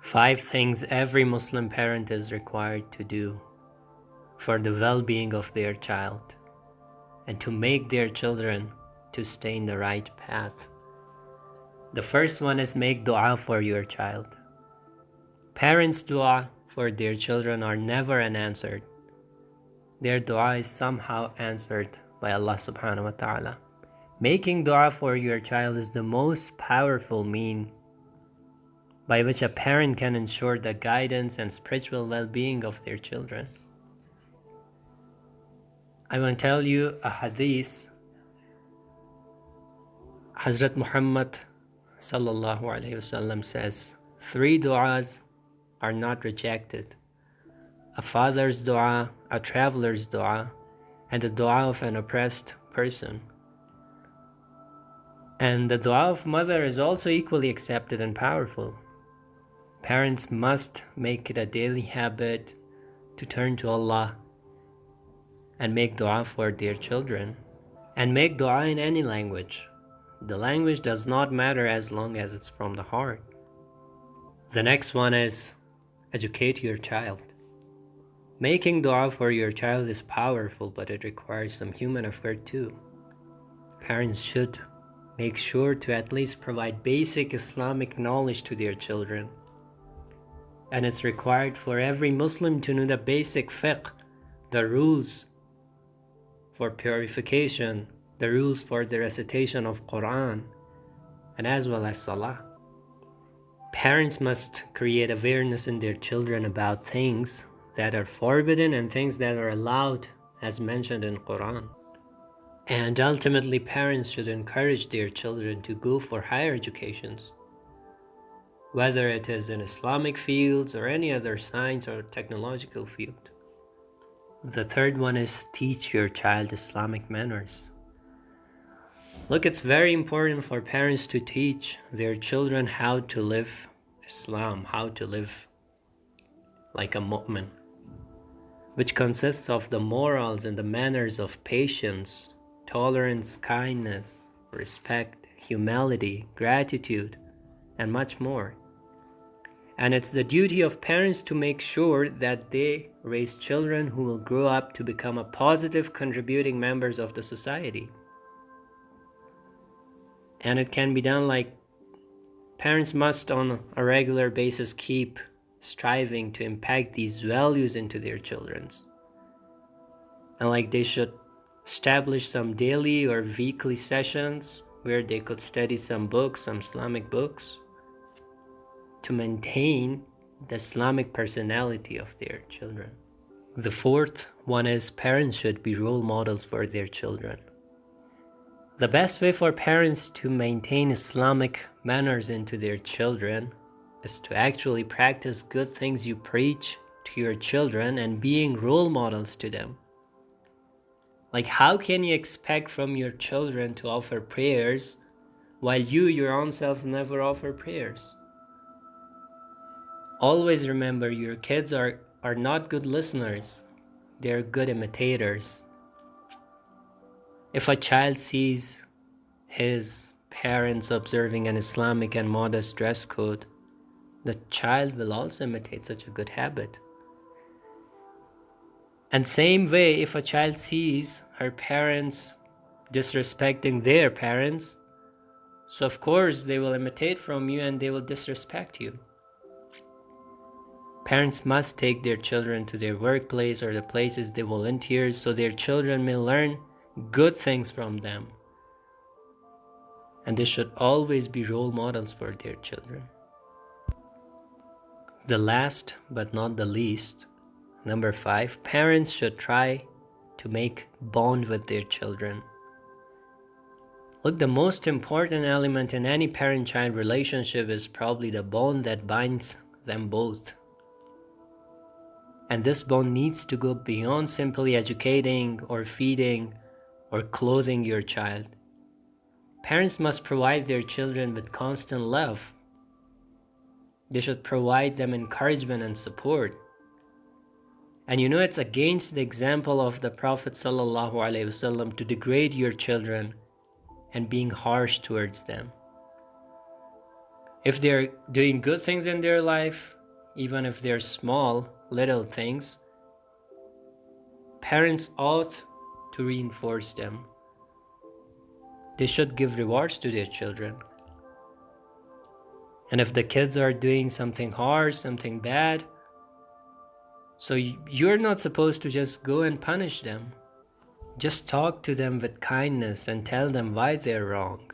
5 things every Muslim parent is required to do for the well-being of their child and to make their children to stay in the right path. The first one is make dua for your child. Parents' dua for their children are never unanswered. Their dua is somehow answered by Allah subhanahu wa ta'ala. Making dua for your child is the most powerful means by which a parent can ensure the guidance and spiritual well-being of their children. I want to tell you a hadith. Hazrat Muhammad sallallahu alaihi wasallam says, 3 du'as are not rejected: a father's dua, a traveler's dua, and the dua of an oppressed person. And the dua of mother is also equally accepted and powerful. Parents must make it a daily habit to turn to Allah and make dua for their children. And make dua in any language. The language does not matter as long as it's from the heart. The next one is educate your child. Making dua for your child is powerful, but it requires some human effort too. Parents should make sure to at least provide basic Islamic knowledge to their children. And it's required for every Muslim to know the basic fiqh, the rules for purification, the rules for the recitation of Quran, and as well as Salah. Parents must create awareness in their children about things that are forbidden and things that are allowed, as mentioned in Quran. And ultimately, parents should encourage their children to go for higher educations, whether it is in Islamic fields or any other science or technological field. The third one is teach your child Islamic manners. Look, it's very important for parents to teach their children how to live Islam, how to live like a mu'min, which consists of the morals and the manners of patience, tolerance, kindness, respect, humility, gratitude, and much more. And it's the duty of parents to make sure that they raise children who will grow up to become a positive contributing members of the society. And it can be done like parents must on a regular basis keep striving to impact these values into their children. And like they should establish some daily or weekly sessions where they could study some books, some Islamic books, to maintain the Islamic personality of their children. The fourth one is parents should be role models for their children. The best way for parents to maintain Islamic manners into their children is to actually practice good things you preach to your children and being role models to them. Like, how can you expect from your children to offer prayers while you your own self never offer prayers? Always remember, your kids are not good listeners, they're good imitators. If a child sees his parents observing an Islamic and modest dress code, the child will also imitate such a good habit. And same way, if a child sees her parents disrespecting their parents, so of course they will imitate from you and they will disrespect you. Parents must take their children to their workplace or the places they volunteer so their children may learn good things from them. And they should always be role models for their children. The last but not the least, number 5, parents should try to make bond with their children. Look, the most important element in any parent-child relationship is probably the bond that binds them both. And this bond needs to go beyond simply educating or feeding or clothing your child. Parents must provide their children with constant love. They should provide them encouragement and support. And you know, it's against the example of the Prophet ﷺ to degrade your children and being harsh towards them. If they're doing good things in their life, even if they're small, little things, parents ought to reinforce them. They should give rewards to their children. And if the kids are doing something hard, something bad, so you're not supposed to just go and punish them. Just talk to them with kindness and tell them why they're wrong.